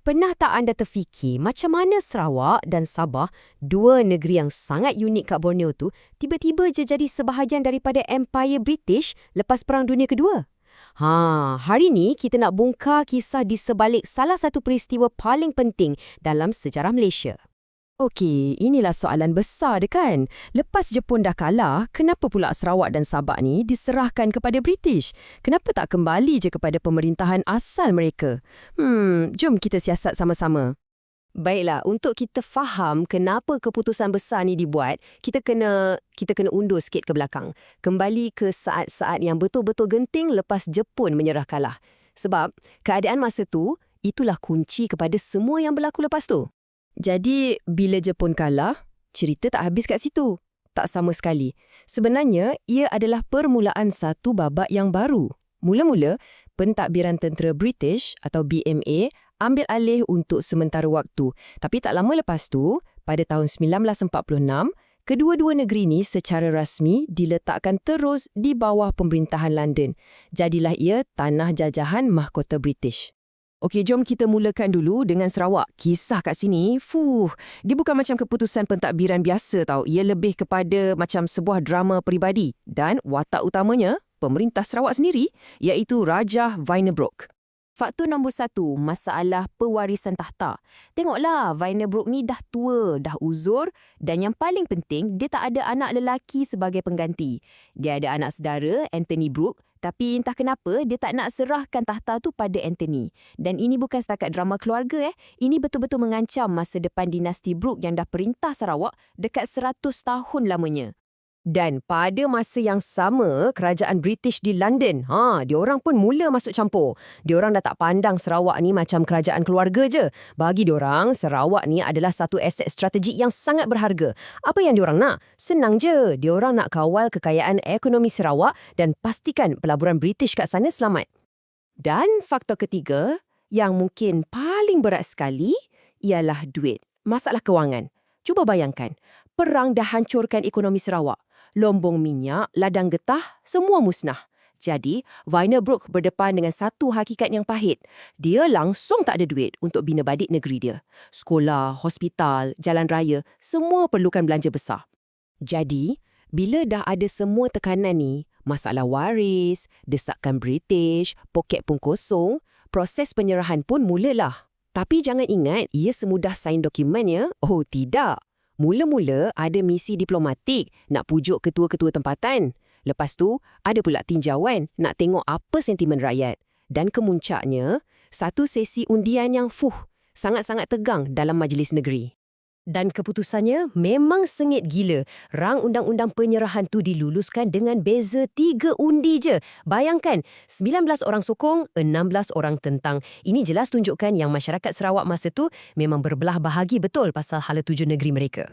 Pernah tak anda terfikir macam mana Sarawak dan Sabah, dua negeri yang sangat unik kat Borneo tu, tiba-tiba je jadi sebahagian daripada Empire British lepas Perang Dunia Kedua? Hari ni kita nak bongkar kisah di sebalik salah satu peristiwa paling penting dalam sejarah Malaysia. Okey, inilah soalan besar dia kan. Lepas Jepun dah kalah, kenapa pula Sarawak dan Sabah ni diserahkan kepada British? Kenapa tak kembali je kepada pemerintahan asal mereka? Jom kita siasat sama-sama. Baiklah, untuk kita faham kenapa keputusan besar ni dibuat, kita kena undur sikit ke belakang. Kembali ke saat-saat yang betul-betul genting lepas Jepun menyerah kalah. Sebab keadaan masa tu, itulah kunci kepada semua yang berlaku lepas tu. Jadi, bila Jepun kalah, cerita tak habis kat situ. Tak sama sekali. Sebenarnya, ia adalah permulaan satu babak yang baru. Mula-mula, pentadbiran tentera British atau BMA ambil alih untuk sementara waktu. Tapi tak lama lepas tu, pada tahun 1946, kedua-dua negeri ni secara rasmi diletakkan terus di bawah pemerintahan London. Jadilah ia tanah jajahan mahkota British. Okey, jom kita mulakan dulu dengan Sarawak. Kisah kat sini, dia bukan macam keputusan pentadbiran biasa tau. Ia lebih kepada macam sebuah drama peribadi. Dan watak utamanya, pemerintah Sarawak sendiri, iaitu Raja Wynebrook. Faktor nombor 1, masalah pewarisan tahta. Tengoklah, Wynebrook ni dah tua, dah uzur dan yang paling penting, dia tak ada anak lelaki sebagai pengganti. Dia ada anak saudara, Anthony Brooke, tapi entah kenapa dia tak nak serahkan tahta tu pada Anthony. Dan ini bukan setakat drama keluarga. Ini betul-betul mengancam masa depan dinasti Brooke yang dah perintah Sarawak dekat 100 tahun lamanya. Dan pada masa yang sama, kerajaan British di London, diorang pun mula masuk campur. Diorang dah tak pandang Sarawak ni macam kerajaan keluarga je. Bagi diorang, Sarawak ni adalah satu aset strategik yang sangat berharga. Apa yang diorang nak? Senang je. Diorang nak kawal kekayaan ekonomi Sarawak dan pastikan pelaburan British kat sana selamat. Dan faktor ketiga, yang mungkin paling berat sekali, ialah duit. Masalah kewangan. Cuba bayangkan, perang dah hancurkan ekonomi Sarawak. Lombong minyak, ladang getah, semua musnah. Jadi, Wynebrook berdepan dengan satu hakikat yang pahit. Dia langsung tak ada duit untuk bina badik negeri dia. Sekolah, hospital, jalan raya, semua perlukan belanja besar. Jadi, bila dah ada semua tekanan ni, masalah waris, desakan British, poket pun kosong, proses penyerahan pun mulalah. Tapi jangan ingat, ia semudah sign dokumen ya. Oh, tidak. Mula-mula ada misi diplomatik nak pujuk ketua-ketua tempatan. Lepas tu, ada pula tinjauan nak tengok apa sentimen rakyat. Dan kemuncaknya, satu sesi undian yang sangat-sangat tegang dalam majlis negeri. Dan keputusannya memang sengit gila. Rang undang-undang penyerahan tu diluluskan dengan beza 3 undi je. Bayangkan, 19 orang sokong, 16 orang tentang. Ini jelas tunjukkan yang masyarakat Sarawak masa tu memang berbelah bahagi betul pasal hala tuju negeri mereka.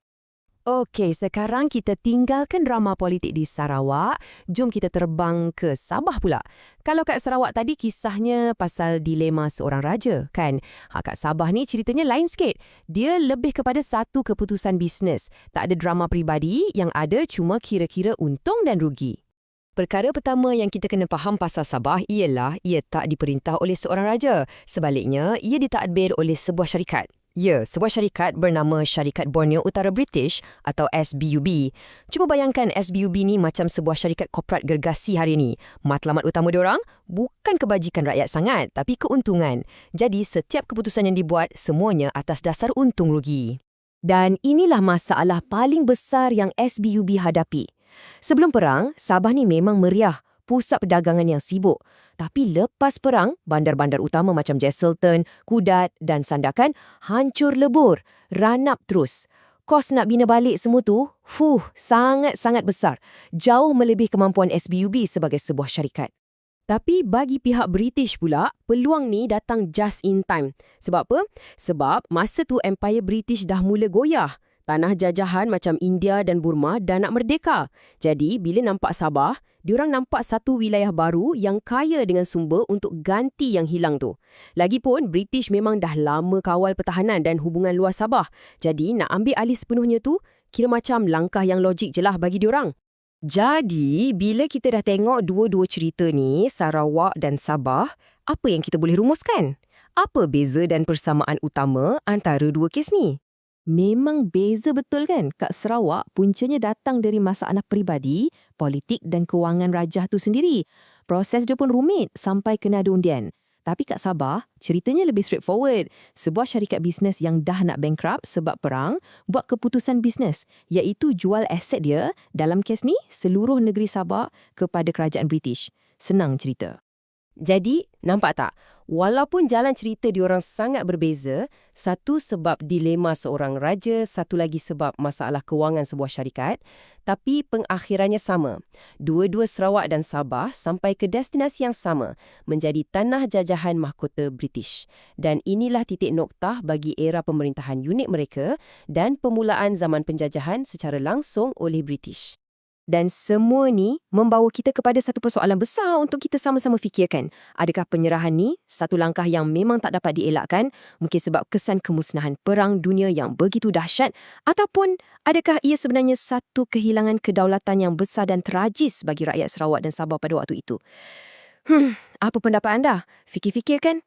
Okey, sekarang kita tinggalkan drama politik di Sarawak. Jom kita terbang ke Sabah pula. Kalau kat Sarawak tadi kisahnya pasal dilema seorang raja, kan? Kat Sabah ni ceritanya lain sikit. Dia lebih kepada satu keputusan bisnes. Tak ada drama peribadi, yang ada cuma kira-kira untung dan rugi. Perkara pertama yang kita kena faham pasal Sabah ialah ia tak diperintah oleh seorang raja. Sebaliknya, ia ditadbir oleh sebuah syarikat. Ya, sebuah syarikat bernama Syarikat Borneo Utara British atau SBUB. Cuba bayangkan SBUB ni macam sebuah syarikat korporat gergasi hari ni. Matlamat utama diorang bukan kebajikan rakyat sangat, tapi keuntungan. Jadi setiap keputusan yang dibuat semuanya atas dasar untung rugi. Dan inilah masalah paling besar yang SBUB hadapi. Sebelum perang, Sabah ni memang meriah. Pusat perdagangan yang sibuk. Tapi lepas perang, bandar-bandar utama macam Jesselton, Kudat dan Sandakan hancur lebur, ranap terus. Kos nak bina balik semua tu, sangat-sangat besar. Jauh melebihi kemampuan SBUB sebagai sebuah syarikat. Tapi bagi pihak British pula, peluang ni datang just in time. Sebab apa? Sebab masa tu Empire British dah mula goyah. Tanah jajahan macam India dan Burma dah nak merdeka. Jadi, bila nampak Sabah, diorang nampak satu wilayah baru yang kaya dengan sumber untuk ganti yang hilang tu. Lagipun, British memang dah lama kawal pertahanan dan hubungan luar Sabah. Jadi, nak ambil alih sepenuhnya tu, kira macam langkah yang logik je lah bagi diorang. Jadi, bila kita dah tengok dua-dua cerita ni, Sarawak dan Sabah, apa yang kita boleh rumuskan? Apa beza dan persamaan utama antara dua kes ni? Memang beza betul kan? Kak Sarawak puncanya datang dari masalah peribadi, politik dan kewangan rajah tu sendiri. Proses dia pun rumit sampai kena ada undian. Tapi Kak Sabah, ceritanya lebih straightforward. Sebuah syarikat bisnes yang dah nak bankrupt sebab perang, buat keputusan bisnes, iaitu jual aset dia, dalam kes ni, seluruh negeri Sabah kepada kerajaan British. Senang cerita. Jadi, nampak tak? Walaupun jalan cerita diorang sangat berbeza, satu sebab dilema seorang raja, satu lagi sebab masalah kewangan sebuah syarikat, tapi pengakhirannya sama. Dua-dua Sarawak dan Sabah sampai ke destinasi yang sama, menjadi tanah jajahan mahkota British. Dan inilah titik noktah bagi era pemerintahan unik mereka dan permulaan zaman penjajahan secara langsung oleh British. Dan semua ni membawa kita kepada satu persoalan besar untuk kita sama-sama fikirkan. Adakah penyerahan ni satu langkah yang memang tak dapat dielakkan, mungkin sebab kesan kemusnahan perang dunia yang begitu dahsyat, ataupun adakah ia sebenarnya satu kehilangan kedaulatan yang besar dan tragis bagi rakyat Sarawak dan Sabah pada waktu itu? Apa pendapat anda? Fikir-fikir kan?